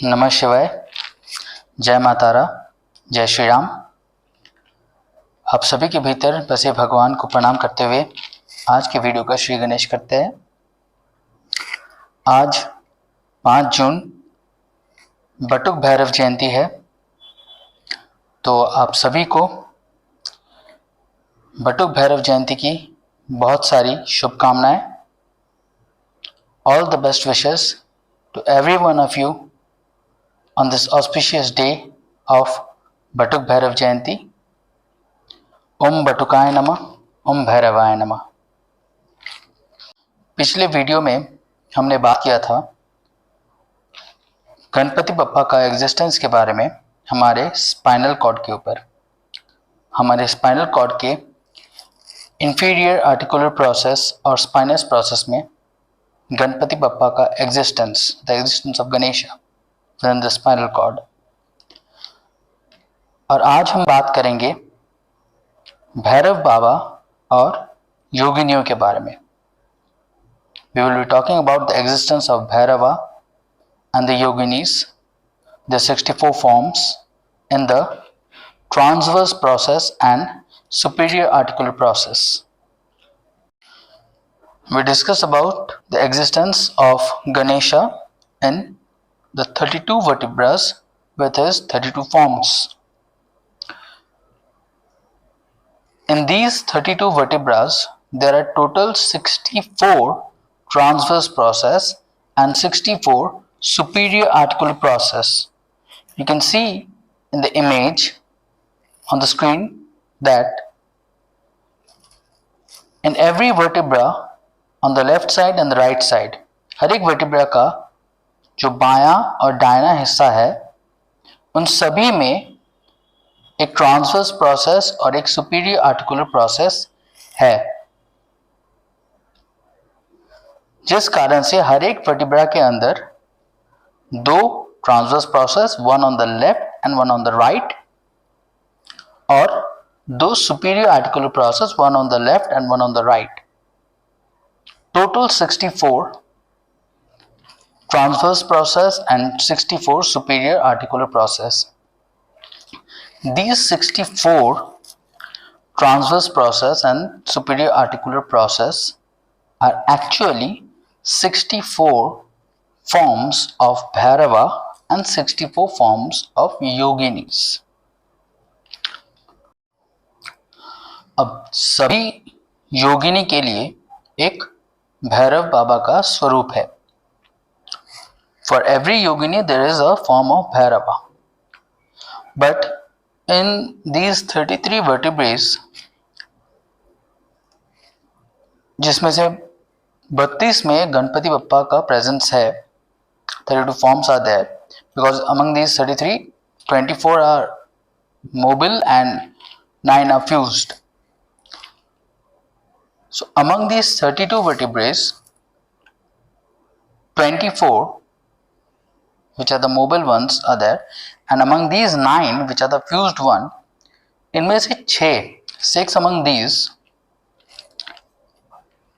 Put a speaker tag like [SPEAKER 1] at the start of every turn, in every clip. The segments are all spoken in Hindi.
[SPEAKER 1] नमः शिवाय, जय मातारा, जय श्री राम। आप सभी के भीतर बसे भगवान को प्रणाम करते हुए आज के वीडियो का श्री गणेश करते हैं। आज 5 जून बटुक भैरव जयंती है, तो आप सभी को बटुक भैरव जयंती की बहुत सारी शुभकामनाएं। All the best wishes to every one of you on this auspicious day of Batuk Bhairav Jayanti. Om बटुकाय नमः, ओम भैरवाय नमः। पिछले वीडियो में हमने बात किया था गणपति बप्पा का एग्जिस्टेंस के बारे में, हमारे स्पाइनल कॉर्ड के ऊपर। हमारे स्पाइनल कॉर्ड के इंफीरियर आर्टिकुलर प्रोसेस और स्पाइनस प्रोसेस में गणपति बप्पा का existence, the existence of Ganesha within the spinal cord। और आज हम बात करेंगे भैरव बाबा और योगिनियों के बारे में। We will be talking about the existence of Bhairava and the Yoginis, the 64 forms in the transverse process and superior articular process. We discuss about the existence of Ganesha in the 32 vertebras with his 32 forms. In these 32 vertebras, there are total 64 transverse process and 64 superior articular process. You can see in the image on the screen that in every vertebra on the left side and the right side, हर एक vertebra का जो बायां और दायां हिस्सा है, उन सभी में एक ट्रांसवर्स प्रोसेस और एक सुपीरियर आर्टिकुलर प्रोसेस है, जिस कारण से हर एक वर्टिब्रा के अंदर 2 transverse process, one on the left and one on the right, और 2 superior articular process, one on the left and one on the right. Total 64 transverse process and 64 superior articular process. These 64 transverse process and superior articular process are actually 64 forms of Bhairava and 64 forms of Yoginis. अब सभी योगिनी के लिए एक भैरव बाबा का स्वरूप है। For every yogini there is a form of Bhairava, but in these 33 vertebrae, जिसमें से 32 में गणपति बप्पा का प्रेजेंस है, 32 forms are there, because among these 33, 24 are mobile and 9 are fused. So among these 32 vertebrae, 24 which are the mobile ones are there, and among these 9 which are the fused one, इनमें से 6 among these,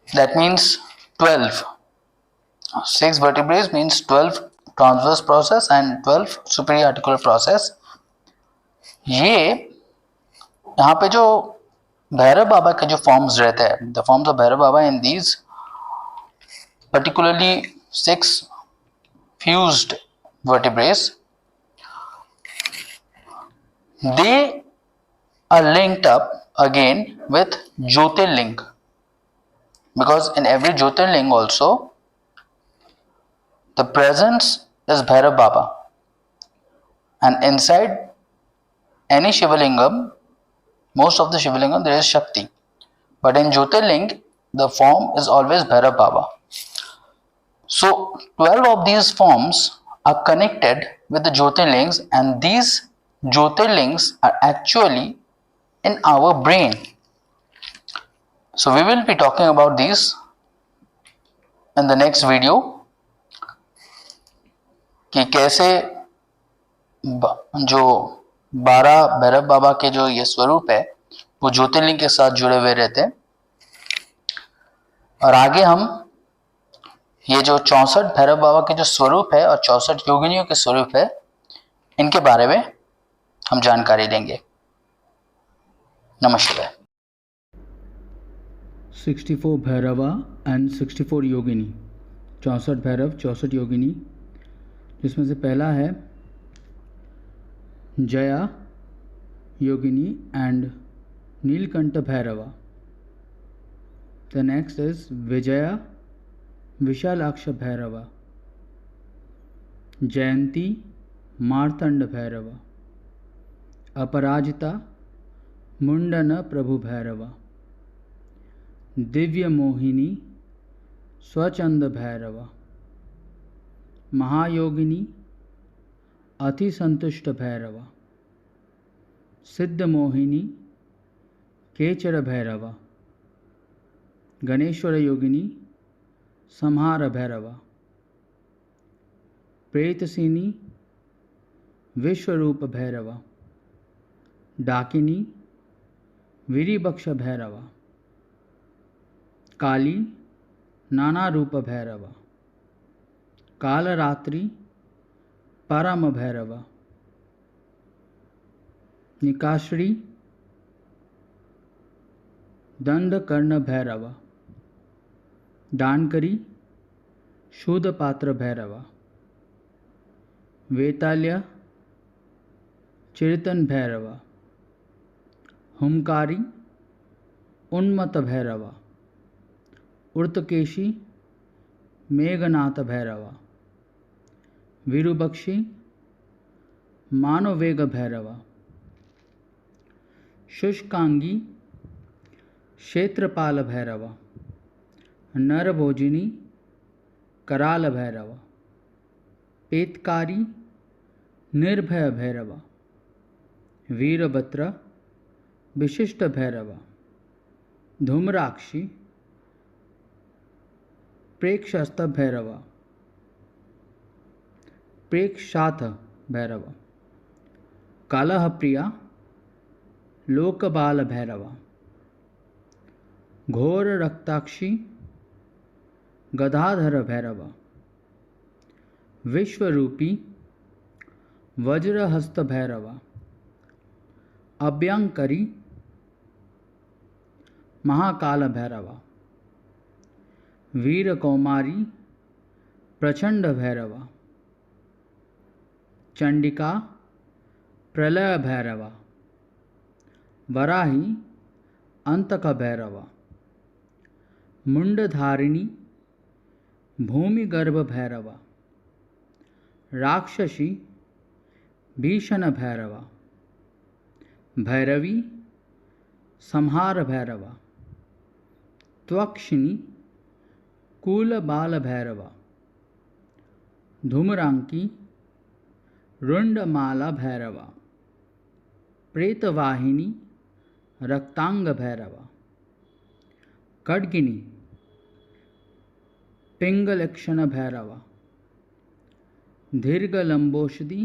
[SPEAKER 1] that means 12, 6 vertebrae means 12 transverse process and 12 superior articular process। ये यहाँ पे जो भैरव बाबा के जो फॉर्म्स रहते हैं, the forms of Bhairav Baba in these particularly 6 fused vertebrae, they are linked up again with Jyotirling, because in every Jyotirling also the presence is Bhairav Baba, and inside any Shivalingam, most of the Shivalingam there is Shakti, but in Jyotirling the form is always Bhairav Baba. So 12 of these forms are connected with the Jyotirlings, and these Jyotirlings are actually in our brain. So we will be talking about these in the next video, कि कैसे जो 12 भैरव बाबा के जो ये स्वरूप है वो ज्योतिर्लिंग के साथ जुड़े हुए रहते हैं। और आगे हम ये जो 64 भैरव बाबा के जो स्वरूप है और 64 योगिनियों के स्वरूप है, इनके बारे में हम जानकारी लेंगे। नमस्कार।
[SPEAKER 2] 64 भैरवा एंड 64 योगिनी, 64 भैरव 64 योगिनी, जिसमें से पहला है Jaya Yogini and Neelkanth Bhairava. The next is Vijaya Vishalaksha Bhairava, Jayanti Martand Bhairava, Aparajita Mundan Prabhu Bhairahawa, Divya Mohini स्वचंद Bhairahawa, महायोगिनी अति संतुष्ट भैरवा, सिद्ध मोहिनी केचर भैरवा, गणेश्वर योगिनी संहार भैरवा, प्रेतसिनी विश्वरूप भैरवा, डाकिनी वीरिबक्ष भैरवा, काली नाना रूप भैरवा, कालरात्रि परम भैरवा, निकाश्री दंडकर्ण भैरवा, दानकरी शूद पात्र भैरवा, वेताल्य चिरतन भैरवा, हुमकारी उन्मत्त भैरवा, उर्तकेशी मेघनाथ भैरवा, वीरुबक्षी मानवेग भैरवा, शुष्कांगी क्षेत्रपाल भैरवा, नरभोजिनी कराल भैरवा, पेतकारी निर्भय भैरवा, वीरभद्र विशिष्ट भैरवा, धूम्राक्षी प्रेक्षस्त भैरवा, प्रेक्षाथ भैरवा, कालह प्रिया लोकबाल भैरवा, घोर रक्ताक्षी गदाधर भैरवा, विश्वरूपी वज्रहस्त भैरवा, अभ्यंकरी महाकाल भैरवा, वीर कौमारी प्रचंड भैरवा, चंडिका प्रलय भैरवा, वराही अंतक भैरवा, मुंडधारिणी भूमिगर्भ भैरवा, राक्षसी भीषण भैरवा, भैरवी संहार भैरवा, त्वक्षिणी कूलबाल भैरवा, धूम्रांकी रुंडमाला भैरवा, प्रेतवाहिनी रक्तांग भैरवा, खड्गिनी पिंगलक्षण भैरवा, दीर्घलंबोषधि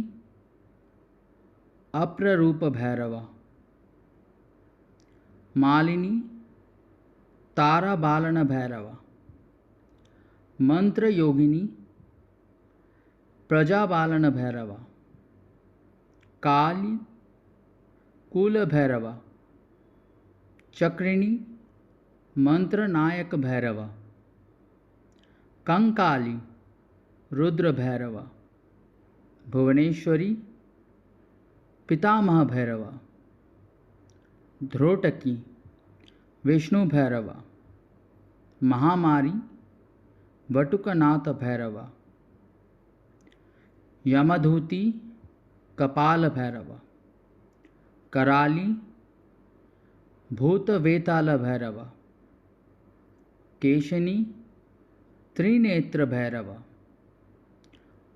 [SPEAKER 2] अप्ररूप भैरवा, मालिनी ताराबालन भैरवा, मंत्र योगिनी प्रजाबालन भैरवा, काली कुल भैरवा, चक्रिणी मंत्र नायक भैरवा, कंकाली रुद्र भैरवा, भुवनेश्वरी पितामह भैरवा, ध्रोटकी विष्णु भैरवा, महामारी वटुकनाथ भैरवा, यमधूति कपाल भैरवा, कराली भूतवेताल भैरवा, केशनी त्रिनेत्र भैरवा,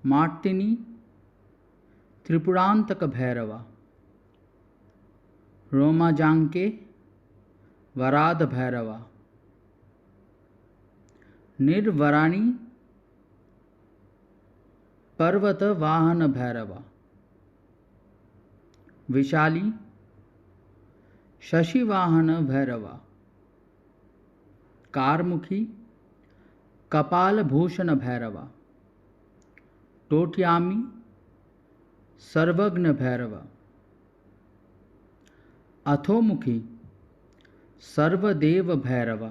[SPEAKER 2] मार्तिनी त्रिपुरांतक भैरवा, रोमाजांके वराद भैरवा, निर्वराणी पर्वत वाहन भैरवा, विशाली शशिवाहन भैरवा, कारमुखी कपालभूषण भैरव, टोट्यामी सर्वज्ञ भैरव, अथोमुखी सर्वदेव भैरव,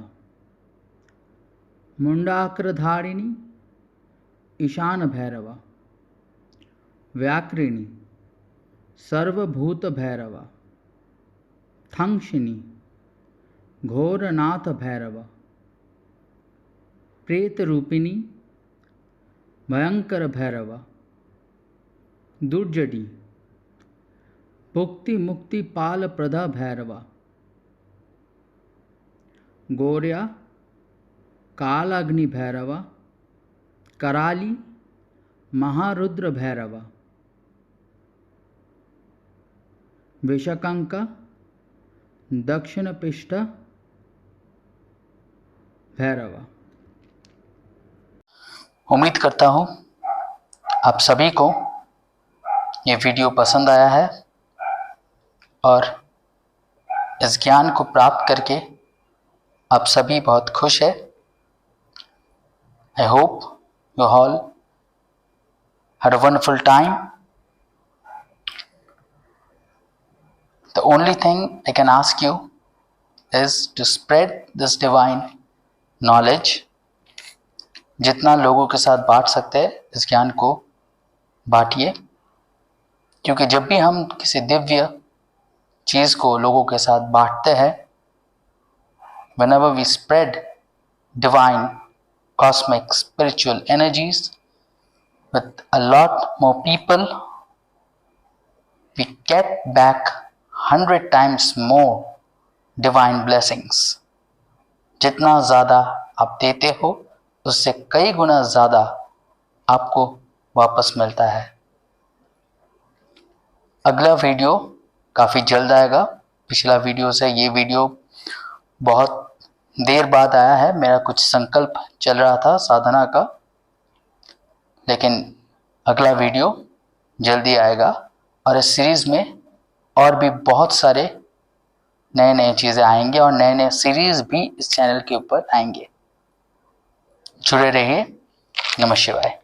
[SPEAKER 2] मुंडाक्रधारिणी ईशान भैरव, व्याकृणी सर्वभूत भैरव, थंशिनी घोरनाथ भैरव, प्रेतरूपिणी भयंकर भैरव, दुर्जटी भुक्ति मुक्ति पाल प्रदा भैरव, गौर्या कालाग्नि भैरव, कराली महारुद्र भैरव, विषकंक दक्षिण पृष्ठ भैरव।
[SPEAKER 1] उम्मीद करता हूँ आप सभी को ये वीडियो पसंद आया है और इस ज्ञान को प्राप्त करके आप सभी बहुत खुश है। I hope you all had a wonderful time. The only thing I can ask you is to spread this divine knowledge. जितना लोगों के साथ बांट सकते हैं इस ज्ञान को बांटिए, क्योंकि जब भी हम किसी दिव्य चीज़ को लोगों के साथ बांटते हैं, whenever we spread divine cosmic spiritual energies with a lot more people, we get back 100 times more divine blessings. जितना ज़्यादा आप देते हो उससे कई गुना ज़्यादा आपको वापस मिलता है। अगला वीडियो काफ़ी जल्द आएगा। पिछला वीडियो से ये वीडियो बहुत देर बाद आया है। मेरा कुछ संकल्प चल रहा था साधना का, लेकिन अगला वीडियो जल्दी आएगा और इस सीरीज़ में और भी बहुत सारे नए नए चीज़ें आएंगे और नए नए सीरीज़ भी इस चैनल के ऊपर आएंगे। जुड़े रहिए। नमः शिवाय।